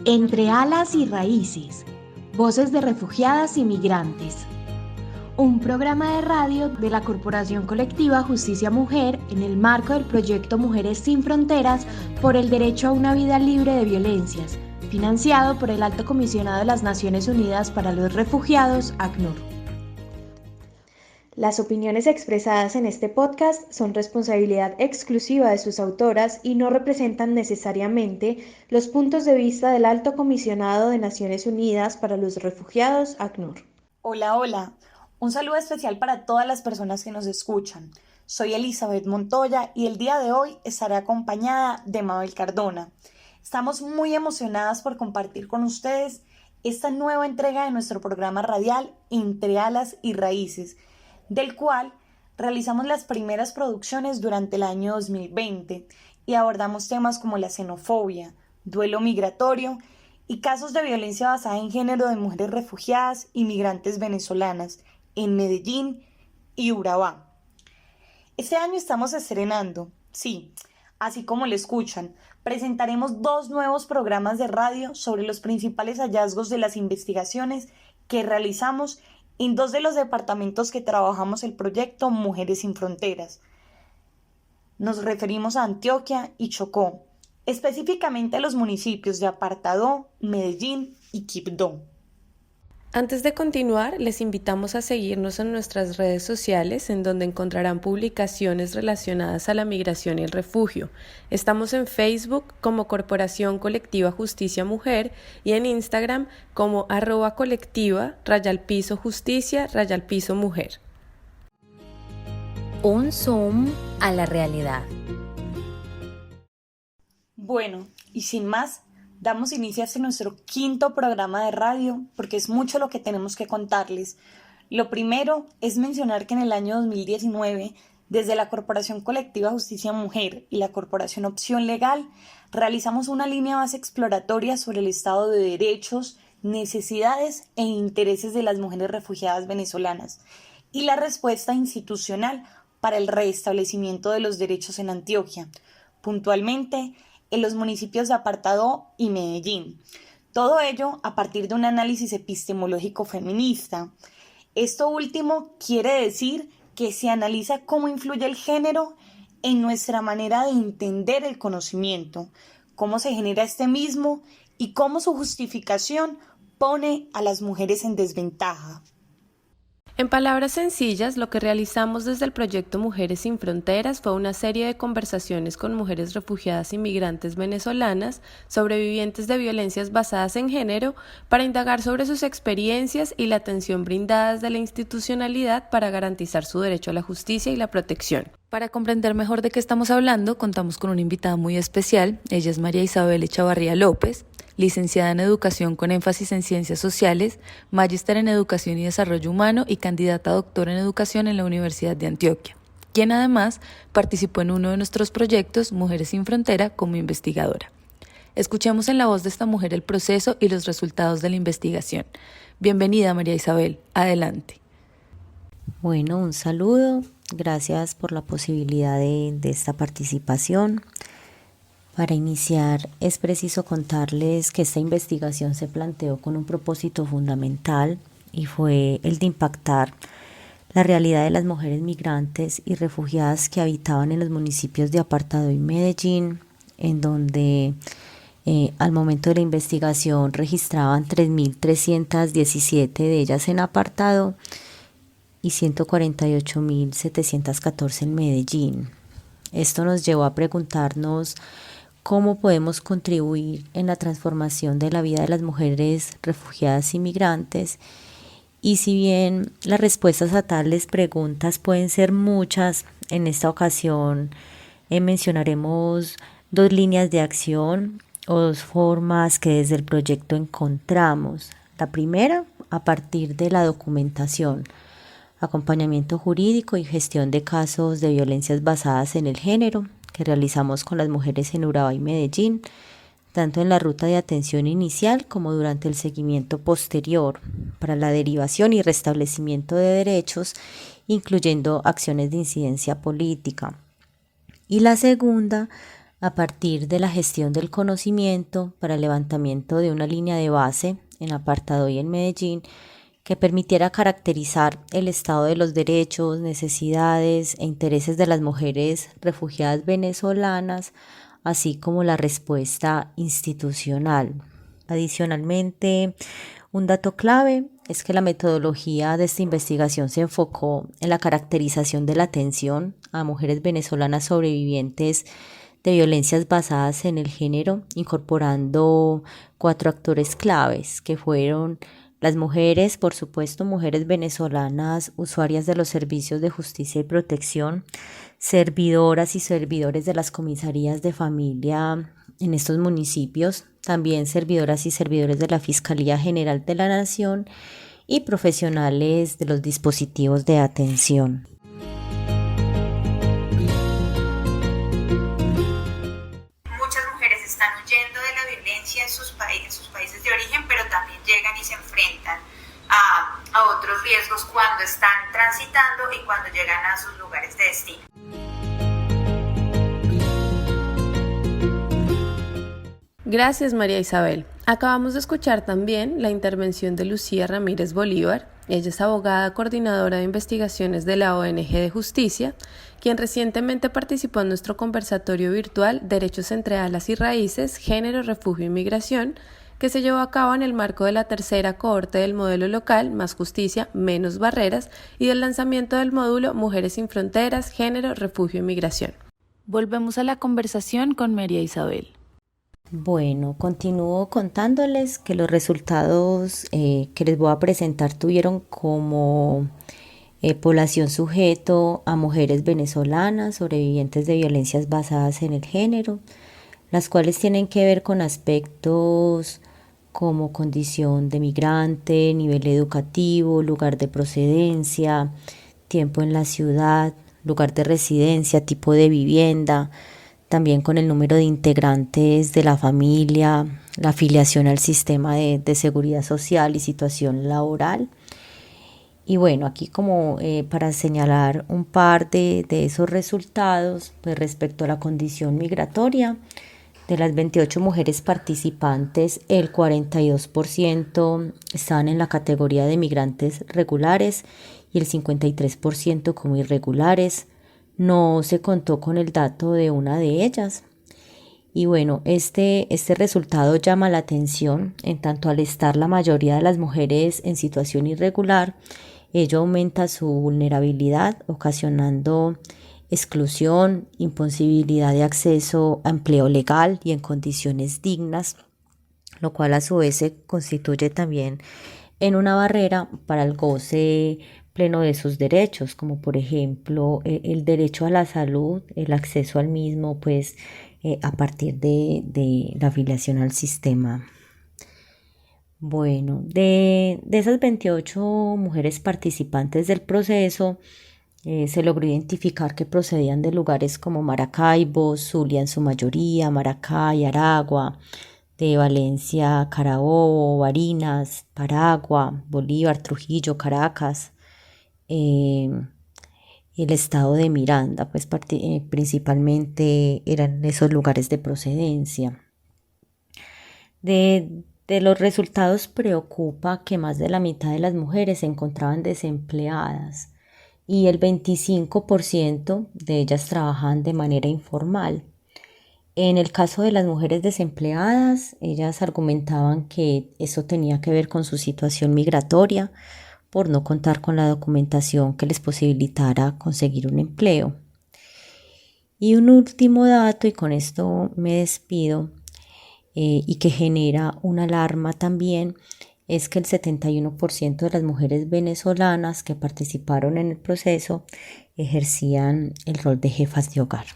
Entre alas y raíces, voces de refugiadas y migrantes. Un programa de radio de la Corporación Colectiva Justicia Mujer en el marco del proyecto Mujeres sin Fronteras por el derecho a una vida libre de violencias, financiado por el Alto Comisionado de las Naciones Unidas para los Refugiados, ACNUR. Las opiniones expresadas en este podcast son responsabilidad exclusiva de sus autoras y no representan necesariamente los puntos de vista del Alto Comisionado de Naciones Unidas para los Refugiados, ACNUR. Hola. Un saludo especial para todas las personas que nos escuchan. Soy Elizabeth Montoya y el día de hoy estaré acompañada de Mabel Cardona. Estamos muy emocionadas por compartir con ustedes esta nueva entrega de nuestro programa radial Entre alas y raíces, del cual realizamos las primeras producciones durante el año 2020 y abordamos temas como la xenofobia, duelo migratorio y casos de violencia basada en género de mujeres refugiadas y migrantes venezolanas en Medellín y Urabá. Este año estamos estrenando, sí, así como lo escuchan, presentaremos 2 nuevos programas de radio sobre los principales hallazgos de las investigaciones que realizamos en 2 de los departamentos que trabajamos el proyecto Mujeres sin Fronteras. Nos referimos a Antioquia y Chocó, específicamente a los municipios de Apartadó, Medellín y Quibdó. Antes de continuar, les invitamos a seguirnos en nuestras redes sociales, en donde encontrarán publicaciones relacionadas a la migración y el refugio. Estamos en Facebook como Corporación Colectiva Justicia Mujer y en Instagram como @colectiva_justicia_mujer. Un zoom a la realidad. Bueno, y sin más, damos inicio a nuestro 5º programa de radio porque es mucho lo que tenemos que contarles. Lo primero es mencionar que en el año 2019, desde la Corporación Colectiva Justicia Mujer y la Corporación Opción Legal, realizamos una línea base exploratoria sobre el estado de derechos, necesidades e intereses de las mujeres refugiadas venezolanas y la respuesta institucional para el restablecimiento de los derechos en Antioquia, puntualmente en los municipios de Apartadó y Medellín. Todo ello a partir de un análisis epistemológico feminista. Esto último quiere decir que se analiza cómo influye el género en nuestra manera de entender el conocimiento, cómo se genera este mismo y cómo su justificación pone a las mujeres en desventaja. En palabras sencillas, lo que realizamos desde el proyecto Mujeres sin Fronteras fue una serie de conversaciones con mujeres refugiadas y migrantes venezolanas, sobrevivientes de violencias basadas en género, para indagar sobre sus experiencias y la atención brindada desde la institucionalidad para garantizar su derecho a la justicia y la protección. Para comprender mejor de qué estamos hablando, contamos con una invitada muy especial. Ella es María Isabel Echavarría López, licenciada en Educación con énfasis en Ciencias Sociales, magíster en Educación y Desarrollo Humano y candidata a doctora en Educación en la Universidad de Antioquia, quien además participó en uno de nuestros proyectos, Mujeres sin Frontera, como investigadora. Escuchemos en la voz de esta mujer el proceso y los resultados de la investigación. Bienvenida, María Isabel. Adelante. Bueno, un saludo. Gracias por la posibilidad de esta participación. Para iniciar, es preciso contarles que esta investigación se planteó con un propósito fundamental y fue el de impactar la realidad de las mujeres migrantes y refugiadas que habitaban en los municipios de Apartadó y Medellín, en donde al momento de la investigación registraban 3.317 de ellas en Apartadó y 148.714 en Medellín. Esto nos llevó a preguntarnos cómo podemos contribuir en la transformación de la vida de las mujeres refugiadas y migrantes. Y si bien las respuestas a tales preguntas pueden ser muchas, en esta ocasión mencionaremos 2 líneas de acción o 2 formas que desde el proyecto encontramos. La primera, a partir de la documentación, acompañamiento jurídico y gestión de casos de violencias basadas en el género, que realizamos con las mujeres en Urabá y Medellín, tanto en la ruta de atención inicial como durante el seguimiento posterior para la derivación y restablecimiento de derechos, incluyendo acciones de incidencia política. Y la segunda, a partir de la gestión del conocimiento para el levantamiento de una línea de base en Apartado y en Medellín que permitiera caracterizar el estado de los derechos, necesidades e intereses de las mujeres refugiadas venezolanas, así como la respuesta institucional. Adicionalmente, un dato clave es que la metodología de esta investigación se enfocó en la caracterización de la atención a mujeres venezolanas sobrevivientes de violencias basadas en el género, incorporando 4 actores claves que fueron las mujeres, por supuesto, mujeres venezolanas usuarias de los servicios de justicia y protección, servidoras y servidores de las comisarías de familia en estos municipios, también servidoras y servidores de la Fiscalía General de la Nación y profesionales de los dispositivos de atención. Muchas mujeres están huyendo de la violencia en sus países de origen, pero también llegan y se enfrentan a otros riesgos cuando están transitando y cuando llegan a sus lugares de destino. Gracias, María Isabel. Acabamos de escuchar también la intervención de Lucía Ramírez Bolívar. Ella es abogada coordinadora de investigaciones de la ONG de Justicia, quien recientemente participó en nuestro conversatorio virtual Derechos entre alas y raíces, género, refugio y migración, que se llevó a cabo en el marco de la 3ª cohorte del modelo local Más Justicia, Menos Barreras y del lanzamiento del módulo Mujeres sin Fronteras, género, refugio y migración. Volvemos a la conversación con María Isabel. Bueno, continúo contándoles que los resultados que les voy a presentar tuvieron como población sujeto a mujeres venezolanas sobrevivientes de violencias basadas en el género, las cuales tienen que ver con aspectos como condición de migrante, nivel educativo, lugar de procedencia, tiempo en la ciudad, lugar de residencia, tipo de vivienda, también con el número de integrantes de la familia, la afiliación al sistema de seguridad social y situación laboral. Y bueno, aquí como para señalar un par de esos resultados, pues respecto a la condición migratoria, de las 28 mujeres participantes, el 42% estaban en la categoría de migrantes regulares y el 53% como irregulares. No se contó con el dato de una de ellas. Y bueno, este resultado llama la atención en tanto al estar la mayoría de las mujeres en situación irregular, ello aumenta su vulnerabilidad, ocasionando exclusión, imposibilidad de acceso a empleo legal y en condiciones dignas, lo cual a su vez se constituye también en una barrera para el goce pleno de sus derechos, como por ejemplo el derecho a la salud, el acceso al mismo, pues a partir de la afiliación al sistema. Bueno, de esas 28 mujeres participantes del proceso, se logró identificar que procedían de lugares como Maracaibo, Zulia en su mayoría, Maracay, Aragua, de Valencia, Carabobo, Barinas, Paragua, Bolívar, Trujillo, Caracas, el estado de Miranda, pues principalmente eran esos lugares de procedencia. De los resultados preocupa que más de la mitad de las mujeres se encontraban desempleadas y el 25% de ellas trabajaban de manera informal. En el caso de las mujeres desempleadas, ellas argumentaban que eso tenía que ver con su situación migratoria, por no contar con la documentación que les posibilitara conseguir un empleo. Y un último dato, y con esto me despido, y que genera una alarma también, es que el 71% de las mujeres venezolanas que participaron en el proceso ejercían el rol de jefas de hogar.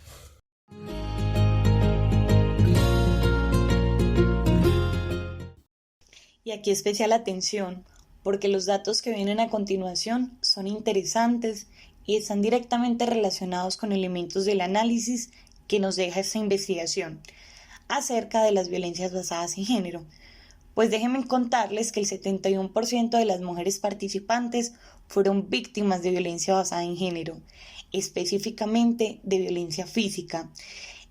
Y aquí especial atención, porque los datos que vienen a continuación son interesantes y están directamente relacionados con elementos del análisis que nos deja esta investigación acerca de las violencias basadas en género. Pues déjenme contarles que el 71% de las mujeres participantes fueron víctimas de violencia basada en género, específicamente de violencia física.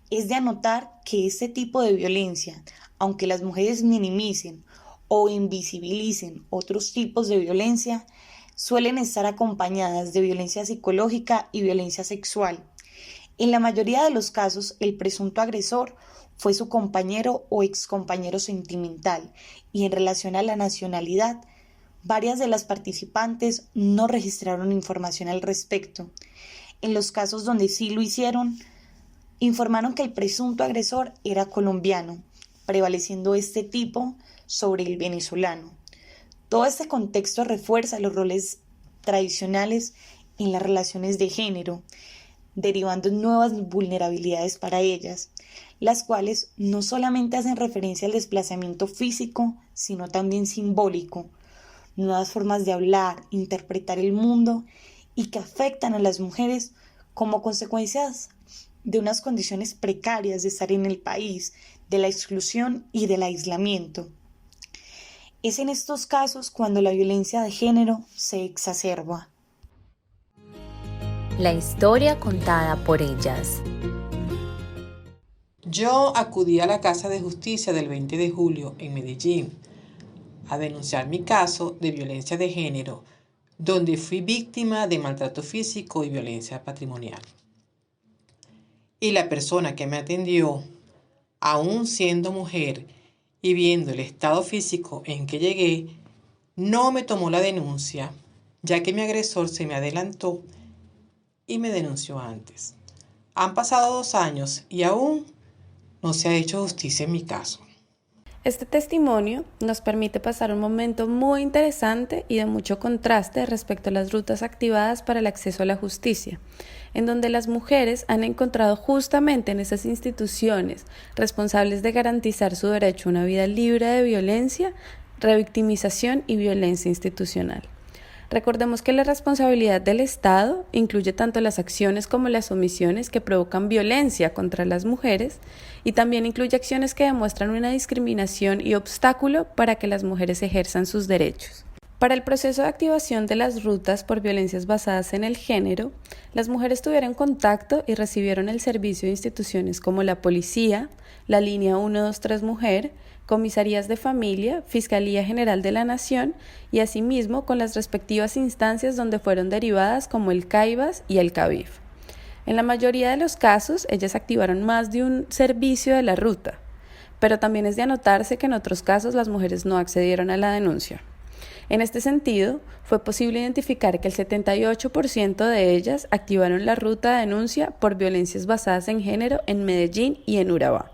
Es de anotar que este tipo de violencia, aunque las mujeres minimicen o invisibilicen otros tipos de violencia, suelen estar acompañadas de violencia psicológica y violencia sexual. En la mayoría de los casos, el presunto agresor fue su compañero o excompañero sentimental, y en relación a la nacionalidad, varias de las participantes no registraron información al respecto. En los casos donde sí lo hicieron, informaron que el presunto agresor era colombiano, prevaleciendo este tipo sobre el venezolano. Todo este contexto refuerza los roles tradicionales en las relaciones de género, derivando en nuevas vulnerabilidades para ellas, las cuales no solamente hacen referencia al desplazamiento físico, sino también simbólico, nuevas formas de hablar, interpretar el mundo y que afectan a las mujeres como consecuencias de unas condiciones precarias de estar en el país, de la exclusión y del aislamiento. Es en estos casos cuando la violencia de género se exacerba. La historia contada por ellas. Yo acudí a la Casa de Justicia del 20 de julio en Medellín a denunciar mi caso de violencia de género, donde fui víctima de maltrato físico y violencia patrimonial. Y la persona que me atendió, aún siendo mujer y viendo el estado físico en que llegué, no me tomó la denuncia, ya que mi agresor se me adelantó y me denunció antes. Han pasado 2 años y aún no se ha hecho justicia en mi caso. Este testimonio nos permite pasar un momento muy interesante y de mucho contraste respecto a las rutas activadas para el acceso a la justicia, en donde las mujeres han encontrado justamente en esas instituciones responsables de garantizar su derecho a una vida libre de violencia, revictimización y violencia institucional. Recordemos que la responsabilidad del Estado incluye tanto las acciones como las omisiones que provocan violencia contra las mujeres y también incluye acciones que demuestran una discriminación y obstáculo para que las mujeres ejerzan sus derechos. Para el proceso de activación de las rutas por violencias basadas en el género, las mujeres tuvieron contacto y recibieron el servicio de instituciones como la policía, la línea 123 Mujer, comisarías de familia, Fiscalía General de la Nación y asimismo con las respectivas instancias donde fueron derivadas como el CAIVAS y el CAVIF. En la mayoría de los casos, ellas activaron más de un servicio de la ruta, pero también es de anotarse que en otros casos las mujeres no accedieron a la denuncia. En este sentido, fue posible identificar que el 78% de ellas activaron la ruta de denuncia por violencias basadas en género en Medellín y en Urabá.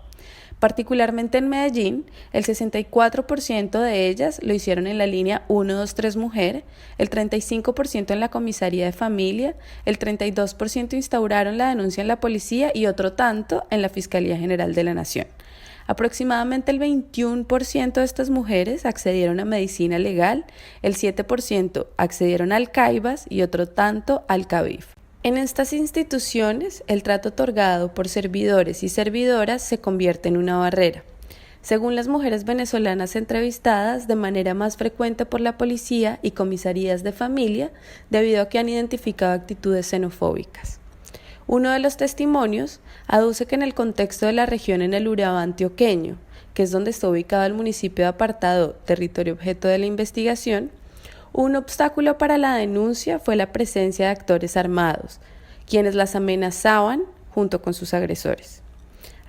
Particularmente en Medellín, el 64% de ellas lo hicieron en la línea 123 Mujer, el 35% en la comisaría de familia, el 32% instauraron la denuncia en la policía y otro tanto en la Fiscalía General de la Nación. Aproximadamente el 21% de estas mujeres accedieron a medicina legal, el 7% accedieron al CAIVAS y otro tanto al CAVIF. En estas instituciones, el trato otorgado por servidores y servidoras se convierte en una barrera. Según las mujeres venezolanas entrevistadas, de manera más frecuente por la policía y comisarías de familia, debido a que han identificado actitudes xenofóbicas. Uno de los testimonios aduce que en el contexto de la región en el Urabá antioqueño, que es donde está ubicado el municipio de Apartado, territorio objeto de la investigación, un obstáculo para la denuncia fue la presencia de actores armados, quienes las amenazaban junto con sus agresores.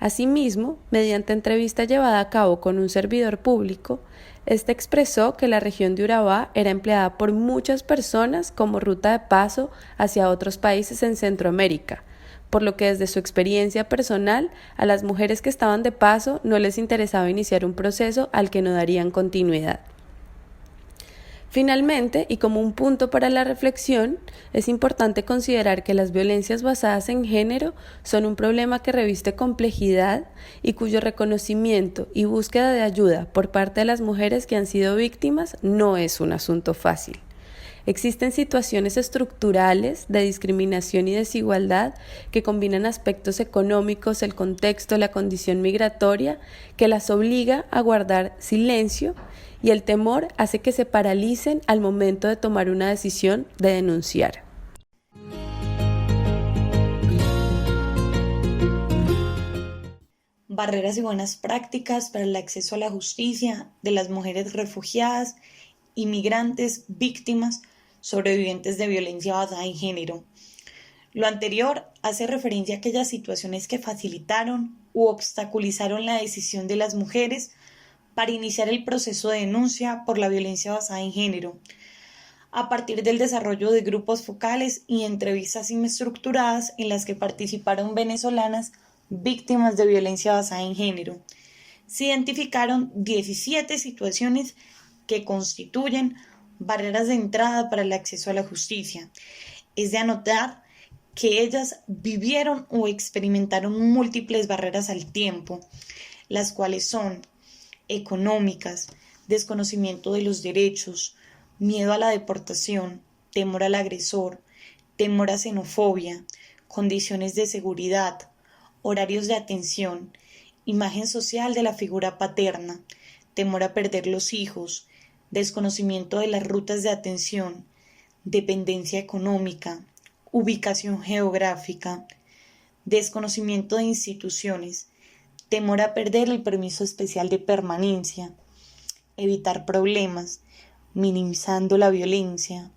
Asimismo, mediante entrevista llevada a cabo con un servidor público, este expresó que la región de Urabá era empleada por muchas personas como ruta de paso hacia otros países en Centroamérica, por lo que desde su experiencia personal, a las mujeres que estaban de paso no les interesaba iniciar un proceso al que no darían continuidad. Finalmente, y como un punto para la reflexión, es importante considerar que las violencias basadas en género son un problema que reviste complejidad y cuyo reconocimiento y búsqueda de ayuda por parte de las mujeres que han sido víctimas no es un asunto fácil. Existen situaciones estructurales de discriminación y desigualdad que combinan aspectos económicos, el contexto, la condición migratoria, que las obliga a guardar silencio y el temor hace que se paralicen al momento de tomar una decisión de denunciar. barreras y buenas prácticas para el acceso a la justicia de las mujeres refugiadas, inmigrantes, víctimas, sobrevivientes de violencia basada en género. Lo anterior hace referencia a aquellas situaciones que facilitaron u obstaculizaron la decisión de las mujeres para iniciar el proceso de denuncia por la violencia basada en género, a partir del desarrollo de grupos focales y entrevistas semi-estructuradas en las que participaron venezolanas víctimas de violencia basada en género. Se identificaron 17 situaciones que constituyen barreras de entrada para el acceso a la justicia. Es de anotar que ellas vivieron o experimentaron múltiples barreras al tiempo, las cuales son económicas, desconocimiento de los derechos, miedo a la deportación, temor al agresor, temor a xenofobia, condiciones de seguridad, horarios de atención, imagen social de la figura paterna, temor a perder los hijos, desconocimiento de las rutas de atención, dependencia económica, ubicación geográfica, desconocimiento de instituciones, temor a perder el permiso especial de permanencia, evitar problemas, minimizando la violencia,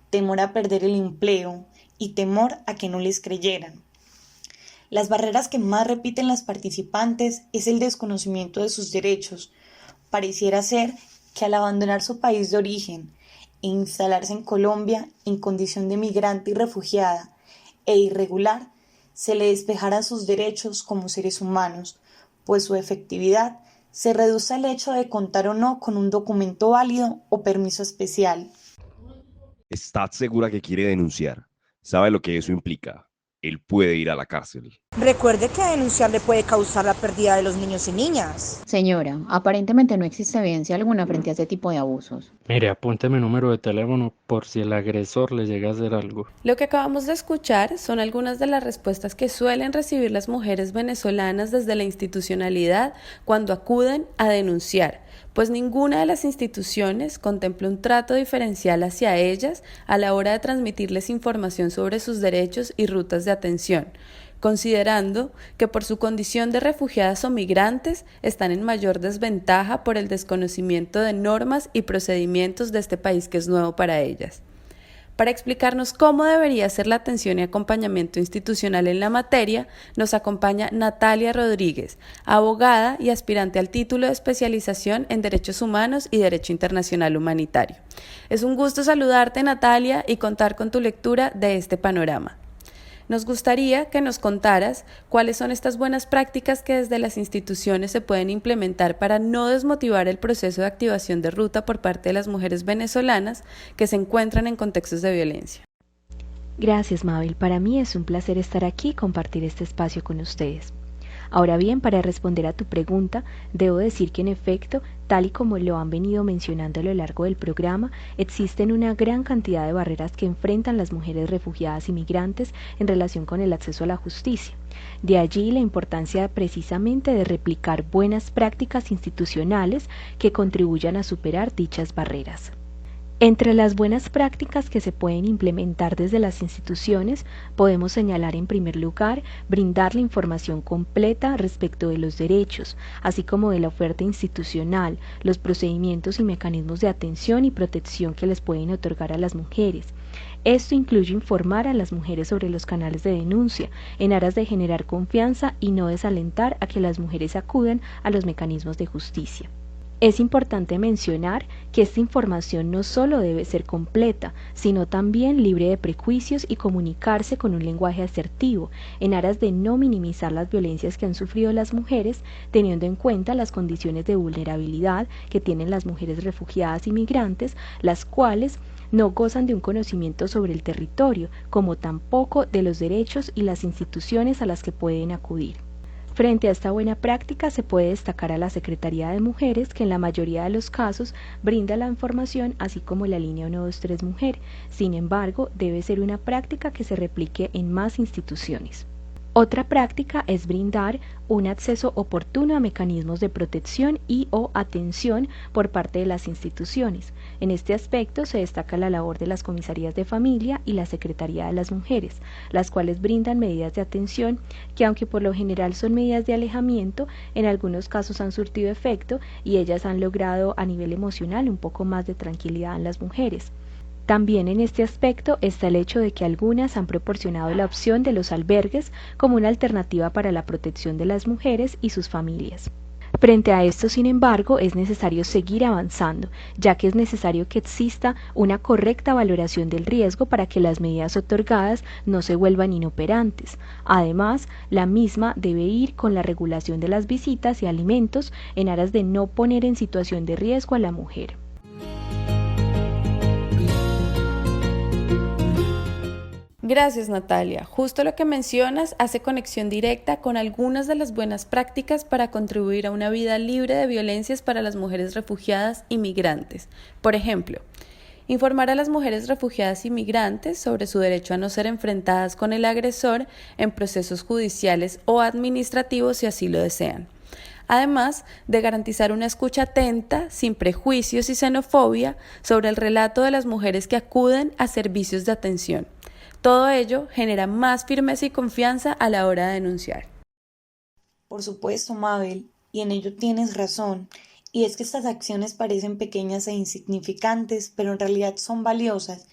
temor a perder el empleo y temor a que no les creyeran. Las barreras que más repiten las participantes es el desconocimiento de sus derechos. Pareciera ser que al abandonar su país de origen e instalarse en Colombia en condición de migrante y refugiada e irregular, se le despejarán sus derechos como seres humanos, pues su efectividad se reduce al hecho de contar o no con un documento válido o permiso especial. ¿Está segura que quiere denunciar? ¿Sabe lo que eso implica? Él puede ir a la cárcel. Recuerde que denunciar le puede causar la pérdida de los niños y niñas. Señora, aparentemente no existe evidencia alguna frente a este tipo de abusos. Mire, apúnteme mi número de teléfono por si el agresor le llega a hacer algo. Lo que acabamos de escuchar son algunas de las respuestas que suelen recibir las mujeres venezolanas desde la institucionalidad cuando acuden a denunciar, pues ninguna de las instituciones contempla un trato diferencial hacia ellas a la hora de transmitirles información sobre sus derechos y rutas de atención, considerando que por su condición de refugiadas o migrantes están en mayor desventaja por el desconocimiento de normas y procedimientos de este país que es nuevo para ellas. Para explicarnos cómo debería ser la atención y acompañamiento institucional en la materia, nos acompaña Natalia Rodríguez, abogada y aspirante al título de especialización en Derechos Humanos y Derecho Internacional Humanitario. Es un gusto saludarte, Natalia, y contar con tu lectura de este panorama. Nos gustaría que nos contaras cuáles son estas buenas prácticas que desde las instituciones se pueden implementar para no desmotivar el proceso de activación de ruta por parte de las mujeres venezolanas que se encuentran en contextos de violencia. Gracias, Mabel. Para mí es un placer estar aquí y compartir este espacio con ustedes. Ahora bien, para responder a tu pregunta, debo decir que en efecto, tal y como lo han venido mencionando a lo largo del programa, existen una gran cantidad de barreras que enfrentan las mujeres refugiadas y migrantes en relación con el acceso a la justicia. De allí la importancia precisamente de replicar buenas prácticas institucionales que contribuyan a superar dichas barreras. Entre las buenas prácticas que se pueden implementar desde las instituciones, podemos señalar en primer lugar brindar la información completa respecto de los derechos, así como de la oferta institucional, los procedimientos y mecanismos de atención y protección que les pueden otorgar a las mujeres. Esto incluye informar a las mujeres sobre los canales de denuncia, en aras de generar confianza y no desalentar a que las mujeres acudan a los mecanismos de justicia. Es importante mencionar que esta información no solo debe ser completa, sino también libre de prejuicios y comunicarse con un lenguaje asertivo, en aras de no minimizar las violencias que han sufrido las mujeres, teniendo en cuenta las condiciones de vulnerabilidad que tienen las mujeres refugiadas y migrantes, las cuales no gozan de un conocimiento sobre el territorio, como tampoco de los derechos y las instituciones a las que pueden acudir. Frente a esta buena práctica se puede destacar a la Secretaría de Mujeres, que en la mayoría de los casos brinda la información, así como la línea 123 Mujer. Sin embargo, debe ser una práctica que se replique en más instituciones. Otra práctica es brindar un acceso oportuno a mecanismos de protección y o atención por parte de las instituciones. En este aspecto se destaca la labor de las comisarías de familia y la Secretaría de las Mujeres, las cuales brindan medidas de atención que, aunque por lo general son medidas de alejamiento, en algunos casos han surtido efecto y ellas han logrado a nivel emocional un poco más de tranquilidad en las mujeres. También en este aspecto está el hecho de que algunas han proporcionado la opción de los albergues como una alternativa para la protección de las mujeres y sus familias. Frente a esto, sin embargo, es necesario seguir avanzando, ya que es necesario que exista una correcta valoración del riesgo para que las medidas otorgadas no se vuelvan inoperantes. Además, la misma debe ir con la regulación de las visitas y alimentos en aras de no poner en situación de riesgo a la mujer. Gracias, Natalia. Justo lo que mencionas hace conexión directa con algunas de las buenas prácticas para contribuir a una vida libre de violencias para las mujeres refugiadas y migrantes. Por ejemplo, informar a las mujeres refugiadas y migrantes sobre su derecho a no ser enfrentadas con el agresor en procesos judiciales o administrativos si así lo desean. Además de garantizar una escucha atenta, sin prejuicios y xenofobia, sobre el relato de las mujeres que acuden a servicios de atención. Todo ello genera más firmeza y confianza a la hora de denunciar. Por supuesto, Mabel, y en ello tienes razón, y es que estas acciones parecen pequeñas e insignificantes, pero en realidad son valiosas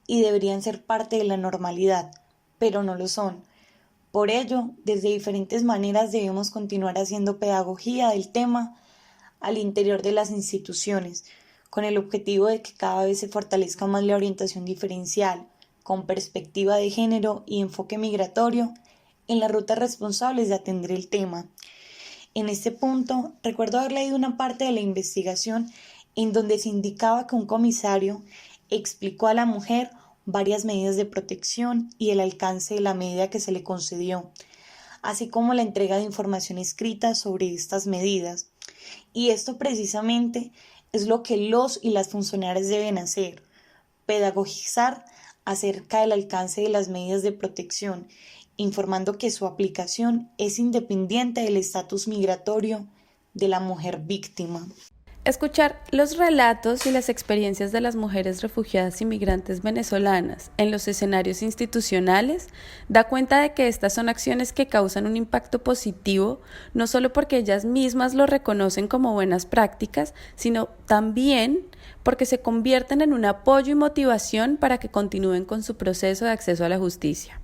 y deberían ser parte de la normalidad, pero no lo son. Por ello, desde diferentes maneras debemos continuar haciendo pedagogía del tema al interior de las instituciones, con el objetivo de que cada vez se fortalezca más la orientación diferencial, con perspectiva de género y enfoque migratorio en las rutas responsables de atender el tema. En este punto, recuerdo haber leído una parte de la investigación en donde se indicaba que un comisario explicó a la mujer varias medidas de protección y el alcance de la medida que se le concedió, así como la entrega de información escrita sobre estas medidas. Y esto precisamente es lo que los y las funcionarias deben hacer, pedagogizar acerca del alcance de las medidas de protección, informando que su aplicación es independiente del estatus migratorio de la mujer víctima. Escuchar los relatos y las experiencias de las mujeres refugiadas y migrantes venezolanas en los escenarios institucionales da cuenta de que estas son acciones que causan un impacto positivo, no solo porque ellas mismas lo reconocen como buenas prácticas, sino también porque se convierten en un apoyo y motivación para que continúen con su proceso de acceso a la justicia.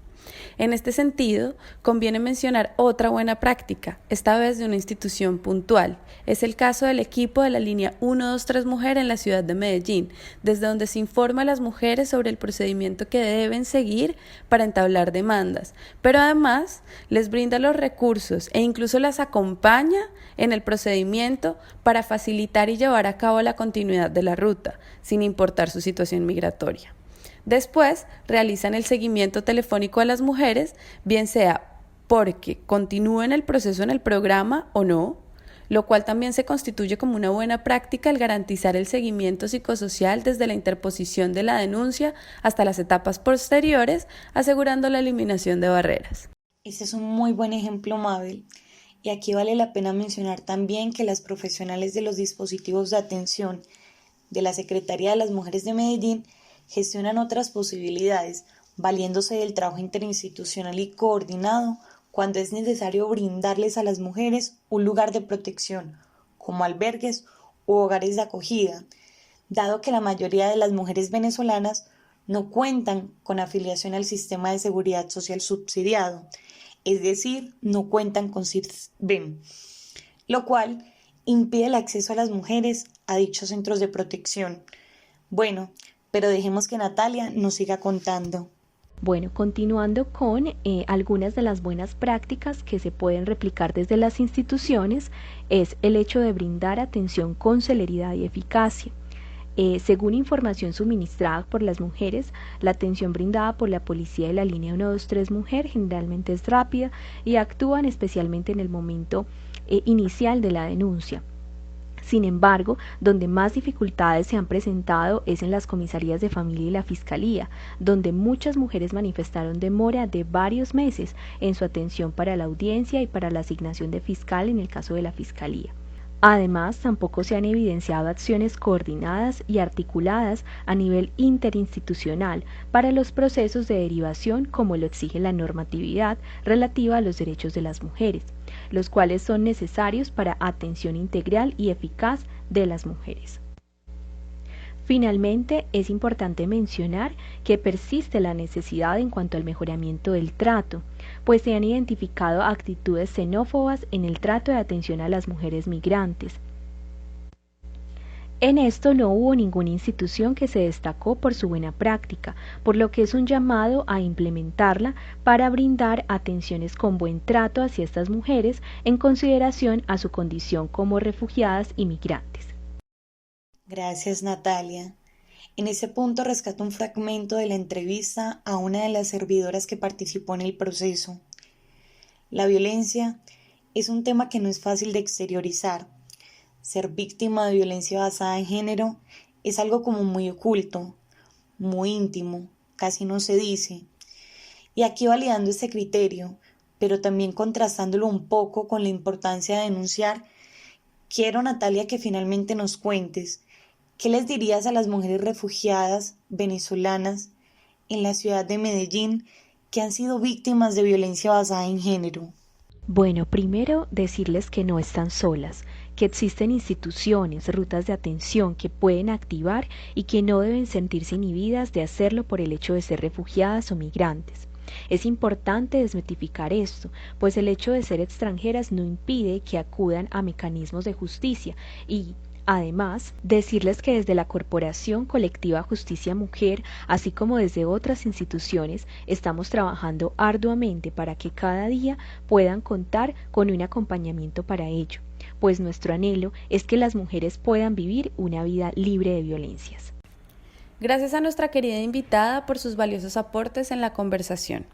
En este sentido, conviene mencionar otra buena práctica, esta vez de una institución puntual. Es el caso del equipo de la línea 123 Mujer en la ciudad de Medellín, desde donde se informa a las mujeres sobre el procedimiento que deben seguir para entablar demandas, pero además les brinda los recursos e incluso las acompaña en el procedimiento para facilitar y llevar a cabo la continuidad de la ruta, sin importar su situación migratoria. Después, realizan el seguimiento telefónico a las mujeres, bien sea porque continúen el proceso en el programa o no, lo cual también se constituye como una buena práctica al garantizar el seguimiento psicosocial desde la interposición de la denuncia hasta las etapas posteriores, asegurando la eliminación de barreras. Este es un muy buen ejemplo, Mabel. Y aquí vale la pena mencionar también que las profesionales de los dispositivos de atención de la Secretaría de las Mujeres de Medellín gestionan otras posibilidades, valiéndose del trabajo interinstitucional y coordinado cuando es necesario brindarles a las mujeres un lugar de protección, como albergues u hogares de acogida, dado que la mayoría de las mujeres venezolanas no cuentan con afiliación al sistema de seguridad social subsidiado, es decir, no cuentan con SIRVEN, lo cual impide el acceso a las mujeres a dichos centros de protección. Bueno, pero dejemos que Natalia nos siga contando. Bueno, continuando con algunas de las buenas prácticas que se pueden replicar desde las instituciones, es el hecho de brindar atención con celeridad y eficacia. Según información suministrada por las mujeres, la atención brindada por la policía de la línea 123 Mujer generalmente es rápida y actúan especialmente en el momento inicial de la denuncia. Sin embargo, donde más dificultades se han presentado es en las comisarías de familia y la fiscalía, donde muchas mujeres manifestaron demora de varios meses en su atención para la audiencia y para la asignación de fiscal en el caso de la fiscalía. Además, tampoco se han evidenciado acciones coordinadas y articuladas a nivel interinstitucional para los procesos de derivación como lo exige la normatividad relativa a los derechos de las mujeres, los cuales son necesarios para atención integral y eficaz de las mujeres. Finalmente, es importante mencionar que persiste la necesidad en cuanto al mejoramiento del trato, pues se han identificado actitudes xenófobas en el trato de atención a las mujeres migrantes. En esto no hubo ninguna institución que se destacó por su buena práctica, por lo que es un llamado a implementarla para brindar atenciones con buen trato hacia estas mujeres en consideración a su condición como refugiadas y migrantes. Gracias, Natalia. En ese punto rescato un fragmento de la entrevista a una de las servidoras que participó en el proceso. La violencia es un tema que no es fácil de exteriorizar. Ser víctima de violencia basada en género es algo como muy oculto, muy íntimo, casi no se dice. Y aquí validando este criterio, pero también contrastándolo un poco con la importancia de denunciar, quiero, Natalia, que finalmente nos cuentes ¿qué les dirías a las mujeres refugiadas venezolanas en la ciudad de Medellín que han sido víctimas de violencia basada en género? Bueno, primero decirles que no están solas, que existen instituciones, rutas de atención que pueden activar y que no deben sentirse inhibidas de hacerlo por el hecho de ser refugiadas o migrantes. Es importante desmitificar esto, pues el hecho de ser extranjeras no impide que acudan a mecanismos de justicia y además, decirles que desde la Corporación Colectiva Justicia Mujer, así como desde otras instituciones, estamos trabajando arduamente para que cada día puedan contar con un acompañamiento para ello, pues nuestro anhelo es que las mujeres puedan vivir una vida libre de violencias. Gracias a nuestra querida invitada por sus valiosos aportes en la conversación.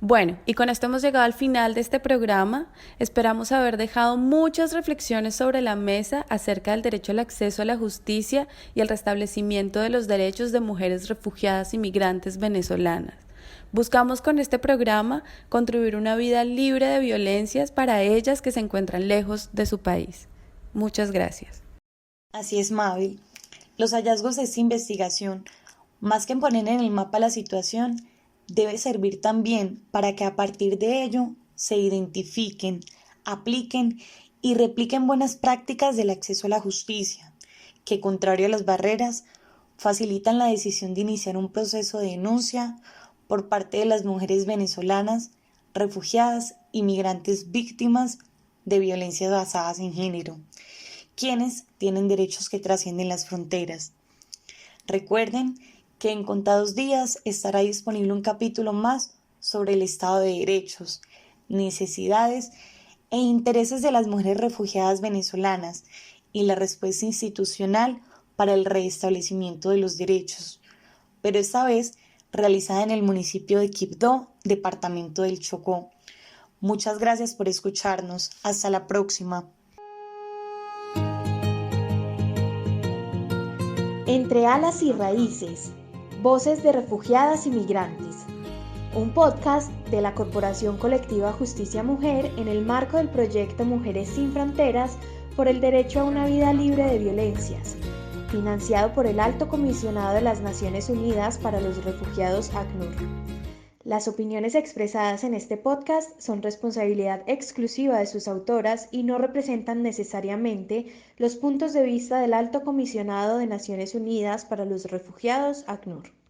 Bueno, y con esto hemos llegado al final de este programa. Esperamos haber dejado muchas reflexiones sobre la mesa acerca del derecho al acceso a la justicia y el restablecimiento de los derechos de mujeres refugiadas y migrantes venezolanas. Buscamos con este programa contribuir una vida libre de violencias para ellas que se encuentran lejos de su país. Muchas gracias. Así es, Mabel. Los hallazgos de esta investigación, más que poner en el mapa la situación, debe servir también para que a partir de ello se identifiquen, apliquen y repliquen buenas prácticas del acceso a la justicia, que contrario a las barreras, facilitan la decisión de iniciar un proceso de denuncia por parte de las mujeres venezolanas, refugiadas y migrantes víctimas de violencias basadas en género, quienes tienen derechos que trascienden las fronteras. Recuerden que en contados días estará disponible un capítulo más sobre el Estado de Derechos, necesidades e intereses de las mujeres refugiadas venezolanas y la respuesta institucional para el restablecimiento de los derechos, pero esta vez realizada en el municipio de Quibdó, departamento del Chocó. Muchas gracias por escucharnos. Hasta la próxima. Entre alas y raíces. Voces de refugiadas y migrantes, un podcast de la Corporación Colectiva Justicia Mujer en el marco del proyecto Mujeres sin Fronteras por el derecho a una vida libre de violencias, financiado por el Alto Comisionado de las Naciones Unidas para los Refugiados ACNUR. Las opiniones expresadas en este podcast son responsabilidad exclusiva de sus autoras y no representan necesariamente los puntos de vista del Alto Comisionado de Naciones Unidas para los Refugiados ACNUR.